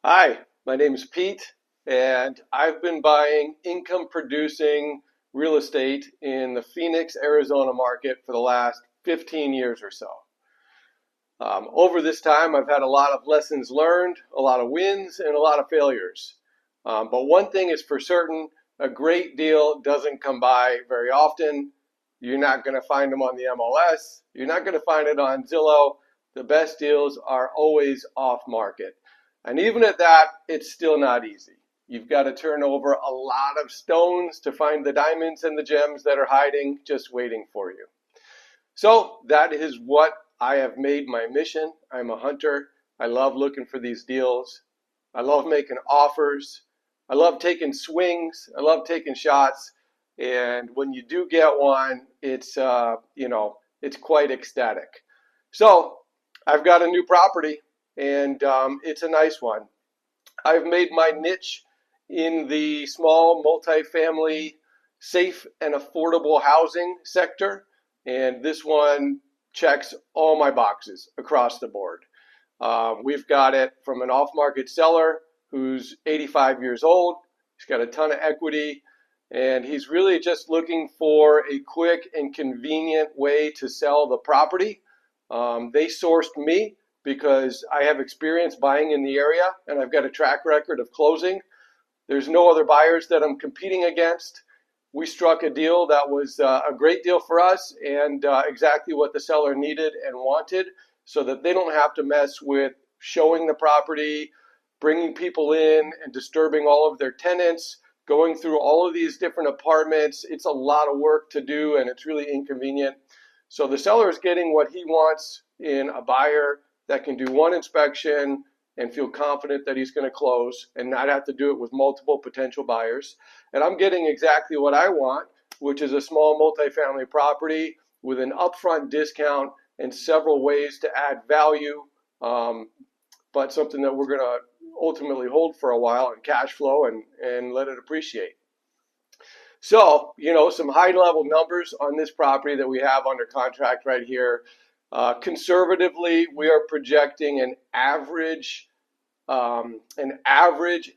Hi, my name is Pete, and I've been buying income producing real estate in the Phoenix, Arizona market for the last 15 years or so. Over this time, I've had a lot of lessons learned, a lot of wins, and a lot of failures. But one thing is for certain, a great deal doesn't come by very often. You're not going to find them on the MLS. You're not going to find it on Zillow. The best deals are always off market. And even at that, it's still not easy. You've got to turn over a lot of stones to find the diamonds and the gems that are hiding, just waiting for you. So that is what I have made my mission. I'm a hunter. I love looking for these deals. I love making offers. I love taking swings. I love taking shots. And when you do get one, it's quite ecstatic. So I've got a new property, and it's a nice one. I've made my niche in the small multifamily, safe and affordable housing sector, and this one checks all my boxes across the board. We've got it from an off-market seller who's 85 years old. He's got a ton of equity, and he's really just looking for a quick and convenient way to sell the property. They sourced me because I have experience buying in the area and I've got a track record of closing. There's no other buyers that I'm competing against. We struck a deal that was a great deal for us and exactly what the seller needed and wanted, so that they don't have to mess with showing the property, bringing people in and disturbing all of their tenants, going through all of these different apartments. It's a lot of work to do and it's really inconvenient. So the seller is getting what he wants in a buyer that can do one inspection and feel confident that he's going to close and not have to do it with multiple potential buyers. And I'm getting exactly what I want, which is a small multifamily property with an upfront discount and several ways to add value, but something that we're going to ultimately hold for a while and cash flow and let it appreciate. So, some high level numbers on this property that we have under contract right here. Conservatively, we are projecting an average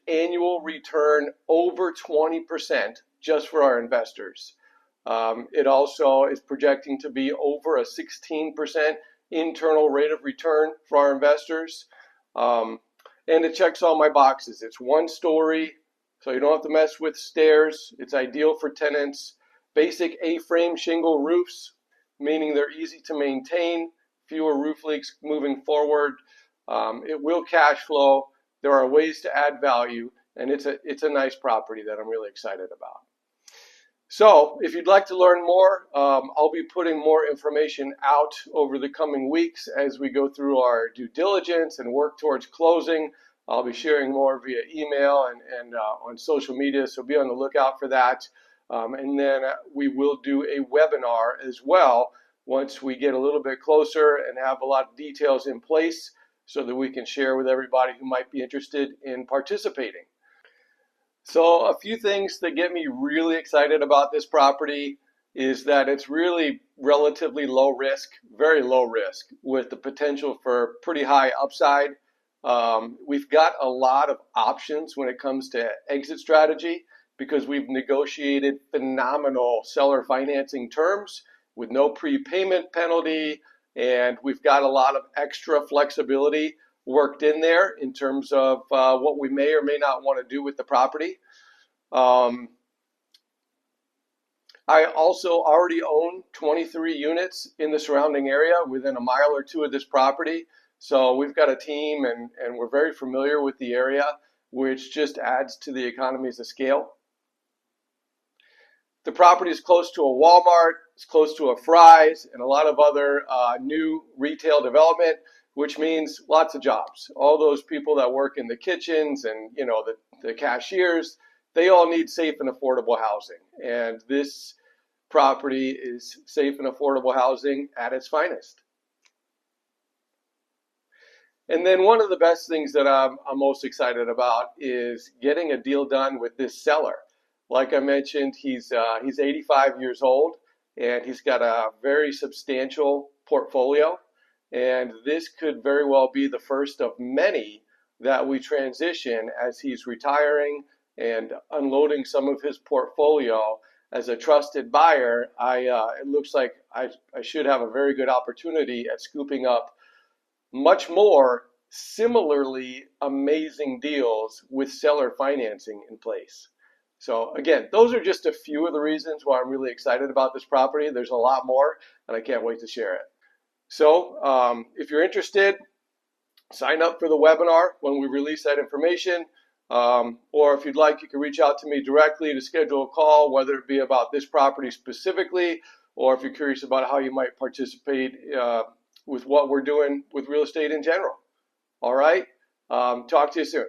annual return over 20% just for our investors. It also is projecting to be over a 16% internal rate of return for our investors. And it checks all my boxes. It's one story, so you don't have to mess with stairs. It's ideal for tenants. Basic A-frame shingle roofs, meaning they're easy to maintain, fewer roof leaks moving forward. It will cash flow. There are ways to add value, and it's a nice property that I'm really excited about. So if you'd like to learn more, I'll be putting more information out over the coming weeks as we go through our due diligence and work towards closing. I'll be sharing more via email and on social media, so be on the lookout for that. And then we will do a webinar as well once we get a little bit closer and have a lot of details in place so that we can share with everybody who might be interested in participating. So a few things that get me really excited about this property is that it's really relatively low risk, very low risk, with the potential for pretty high upside. We've got a lot of options when it comes to exit strategy because we've negotiated phenomenal seller financing terms with no prepayment penalty, and we've got a lot of extra flexibility worked in there in terms of what we may or may not want to do with the property. I also already own 23 units in the surrounding area within a mile or two of this property. So we've got a team and we're very familiar with the area, which just adds to the economies of scale. The property is close to a Walmart, it's close to a Fry's, and a lot of other new retail development, which means lots of jobs. All those people that work in the kitchens and the cashiers, they all need safe and affordable housing. And this property is safe and affordable housing at its finest. And then one of the best things that I'm most excited about is getting a deal done with this seller. Like I mentioned, he's 85 years old and he's got a very substantial portfolio. And this could very well be the first of many that we transition as he's retiring and unloading some of his portfolio. As a trusted buyer, it looks like I should have a very good opportunity at scooping up much more similarly amazing deals with seller financing in place. So again, those are just a few of the reasons why I'm really excited about this property. There's a lot more, and I can't wait to share it. So if you're interested, sign up for the webinar when we release that information. Or if you'd like, you can reach out to me directly to schedule a call, whether it be about this property specifically, or if you're curious about how you might participate with what we're doing with real estate in general. All right. Talk to you soon.